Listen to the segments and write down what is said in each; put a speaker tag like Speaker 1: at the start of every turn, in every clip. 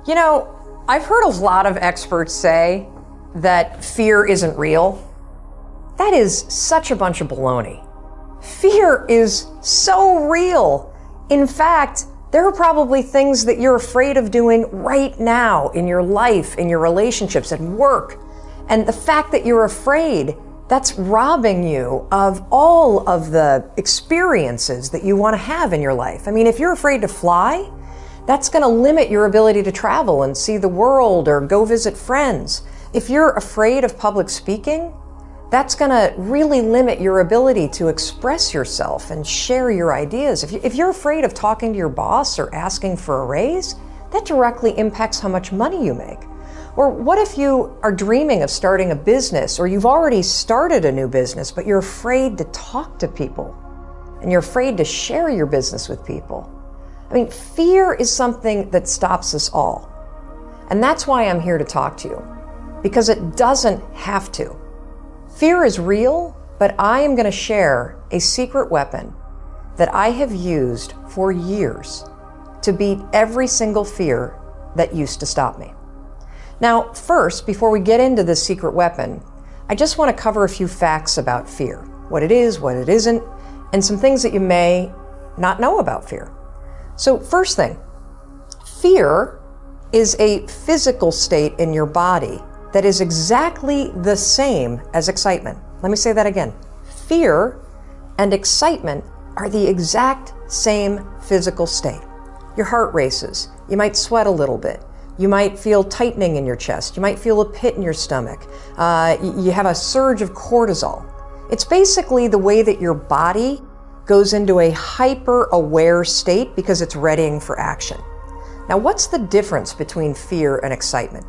Speaker 1: You know, I've heard a lot of experts say that fear isn't real. That is such a bunch of baloney. Fear is so real. In fact, there are probably things that you're afraid of doing right now in your life, in your relationships, at work. And the fact that you're afraid, that's robbing you of all of the experiences that you want to have in your life. I mean, if you're afraid to fly, that's going to limit your ability to travel and see the world or go visit friends. If you're afraid of public speaking, that's going to really limit your ability to express yourself and share your ideas. If you're afraid of talking to your boss or asking for a raise, that directly impacts how much money you make. Or what if you are dreaming of starting a business, or you've already started a new business, but you're afraid to talk to people and you're afraid to share your business with people? I mean, fear is something that stops us all. And that's why I'm here to talk to you, because it doesn't have to. Fear is real, but I am going to share a secret weapon that I have used for years to beat every single fear that used to stop me. Now, first, before we get into this secret weapon, I just want to cover a few facts about fear, what it is, what it isn't, and some things that you may not know about fear. So first thing, fear is a physical state in your body that is exactly the same as excitement. Let me say that again. Fear and excitement are the exact same physical state. Your heart races. You might sweat a little bit. You might feel tightening in your chest. You might feel a pit in your stomach. You have a surge of cortisol. It's basically the way that your body goes into a hyper-aware state because it's readying for action. Now, what's the difference between fear and excitement?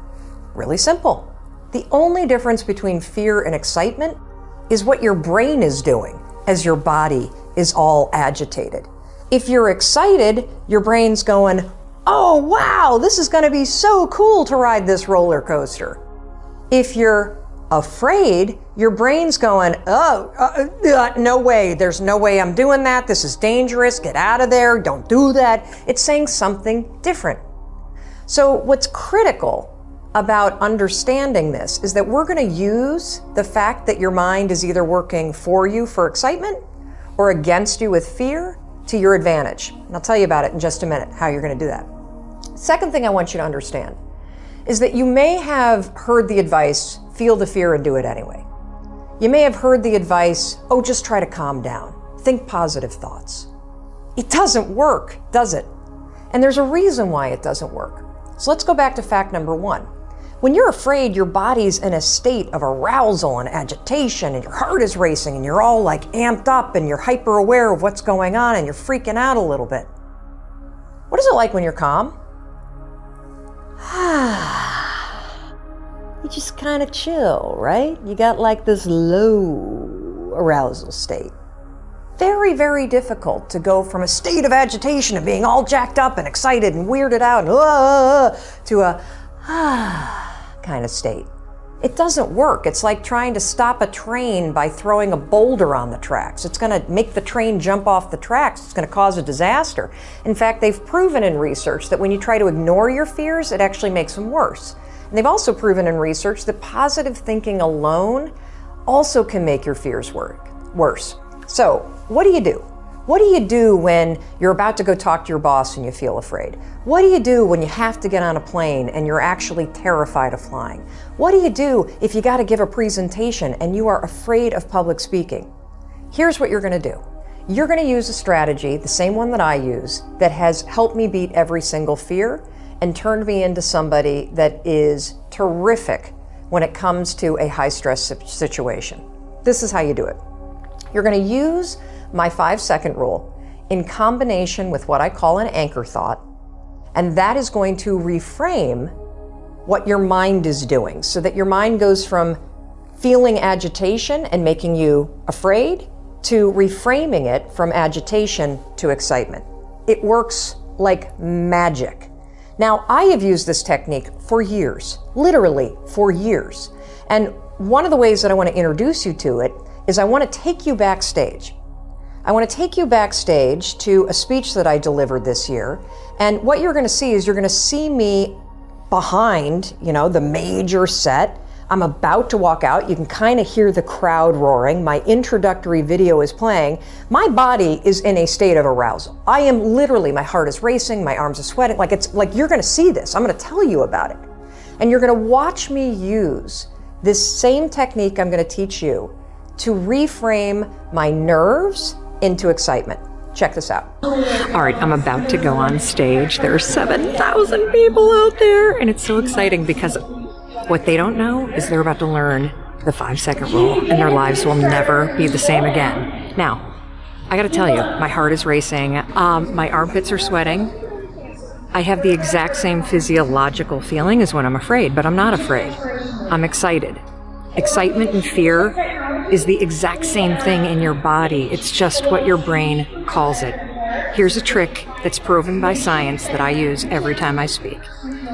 Speaker 1: Really simple. The only difference between fear and excitement is what your brain is doing as your body is all agitated. If you're excited, your brain's going, oh wow, this is going to be so cool to ride this roller coaster. If you're afraid, your brain's going, no way, there's no way I'm doing that, this is dangerous, get out of there, don't do that. It's saying something different. So what's critical about understanding this is that we're going to use the fact that your mind is either working for you for excitement or against you with fear to your advantage. And I'll tell you about it in just a minute, how you're going to do that. Second thing I want you to understand is that you may have heard the advice, feel the fear and do it anyway. You may have heard the advice, oh, just try to calm down, think positive thoughts. It doesn't work, does it? And there's a reason why it doesn't work. So let's go back to fact number one. When you're afraid, your body's in a state of arousal and agitation, and your heart is racing, and you're all like amped up, and you're hyper aware of what's going on, and you're freaking out a little bit. What is it like when you're calm? You just kind of chill, right? You got like this low arousal state. Very, very difficult to go from a state of agitation and being all jacked up and excited and weirded out to a kind of state. It doesn't work. It's like trying to stop a train by throwing a boulder on the tracks. It's going to make the train jump off the tracks. It's going to cause a disaster. In fact, they've proven in research that when you try to ignore your fears, it actually makes them worse. And they've also proven in research that positive thinking alone also can make your fears worse. So, what do you do? What do you do when you're about to go talk to your boss and you feel afraid? What do you do when you have to get on a plane and you're actually terrified of flying? What do you do if you got to give a presentation and you are afraid of public speaking? Here's what you're going to do. You're going to use a strategy, the same one that I use, that has helped me beat every single fear and turned me into somebody that is terrific when it comes to a high-stress situation. This is how you do it. You're going to use my 5-second rule in combination with what I call an anchor thought, and that is going to reframe what your mind is doing so that your mind goes from feeling agitation and making you afraid to reframing it from agitation to excitement. It works like magic. Now, I have used this technique for years, literally for years. And one of the ways that I want to introduce you to it is I want to take you backstage. I want to take you backstage to a speech that I delivered this year. And what you're going to see is you're going to see me behind, the major set. I'm about to walk out. You can kind of hear the crowd roaring. My introductory video is playing. My body is in a state of arousal. I am literally, my heart is racing, my arms are sweating. It's like you're going to see this. I'm going to tell you about it. And you're going to watch me use this same technique I'm going to teach you to reframe my nerves into excitement. Check this out. All right, I'm about to go on stage. There are 7,000 people out there, and it's so exciting because what they don't know is they're about to learn the 5-second rule, and their lives will never be the same again. Now, I gotta tell you, my heart is racing, my armpits are sweating. I have the exact same physiological feeling as when I'm afraid, but I'm not afraid. I'm excited. Excitement and fear is the exact same thing in your body. It's just what your brain calls it. Here's a trick that's proven by science that I use every time I speak.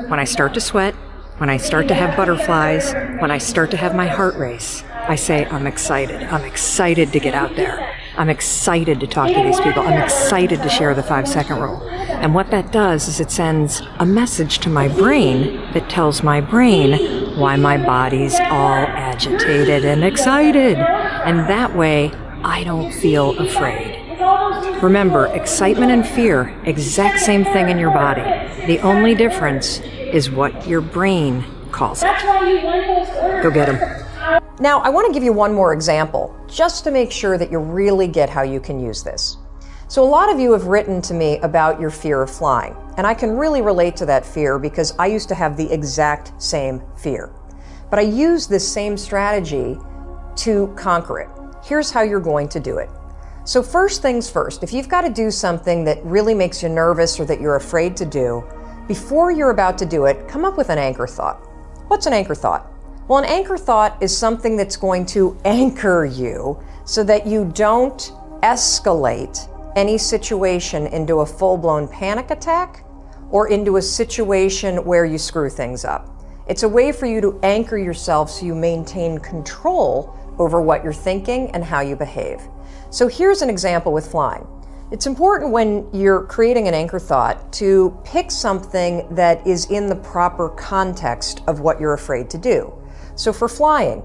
Speaker 1: When I start to sweat, when I start to have butterflies, when I start to have my heart race, I say, I'm excited. I'm excited to get out there. I'm excited to talk to these people. I'm excited to share the 5-second rule. And what that does is it sends a message to my brain that tells my brain why my body's all agitated and excited. And that way, I don't feel afraid. Remember, excitement and fear, exact same thing in your body. The only difference is what your brain calls it. Go get them. Now, I want to give you one more example, just to make sure that you really get how you can use this. So a lot of you have written to me about your fear of flying, and I can really relate to that fear because I used to have the exact same fear. But I use this same strategy to conquer it. Here's how you're going to do it. So first things first, if you've got to do something that really makes you nervous or that you're afraid to do, before you're about to do it, come up with an anchor thought. What's an anchor thought? Well, an anchor thought is something that's going to anchor you so that you don't escalate any situation into a full-blown panic attack or into a situation where you screw things up. It's a way for you to anchor yourself so you maintain control over what you're thinking and how you behave. So here's an example with flying. It's important when you're creating an anchor thought to pick something that is in the proper context of what you're afraid to do. So for flying,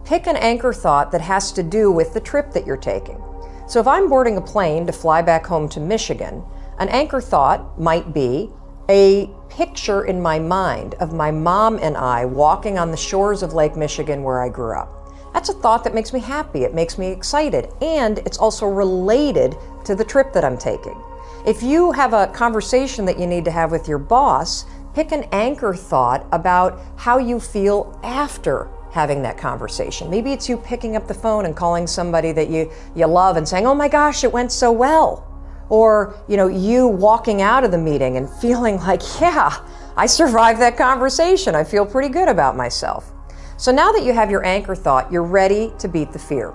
Speaker 1: pick an anchor thought that has to do with the trip that you're taking. So if I'm boarding a plane to fly back home to Michigan, an anchor thought might be a picture in my mind of my mom and I walking on the shores of Lake Michigan where I grew up. That's a thought that makes me happy, it makes me excited, and it's also related to the trip that I'm taking. If you have a conversation that you need to have with your boss, pick an anchor thought about how you feel after having that conversation. Maybe it's you picking up the phone and calling somebody that you love and saying, oh my gosh, it went so well. Or, you walking out of the meeting and feeling like, yeah, I survived that conversation. I feel pretty good about myself. So now that you have your anchor thought, you're ready to beat the fear.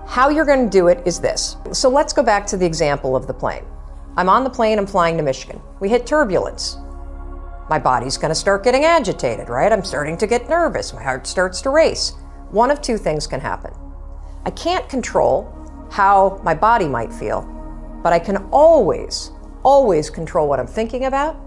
Speaker 1: How you're going to do it is this. So let's go back to the example of the plane. I'm on the plane, I'm flying to Michigan. We hit turbulence. My body's going to start getting agitated, right? I'm starting to get nervous. My heart starts to race. One of two things can happen. I can't control how my body might feel, but I can always control what I'm thinking about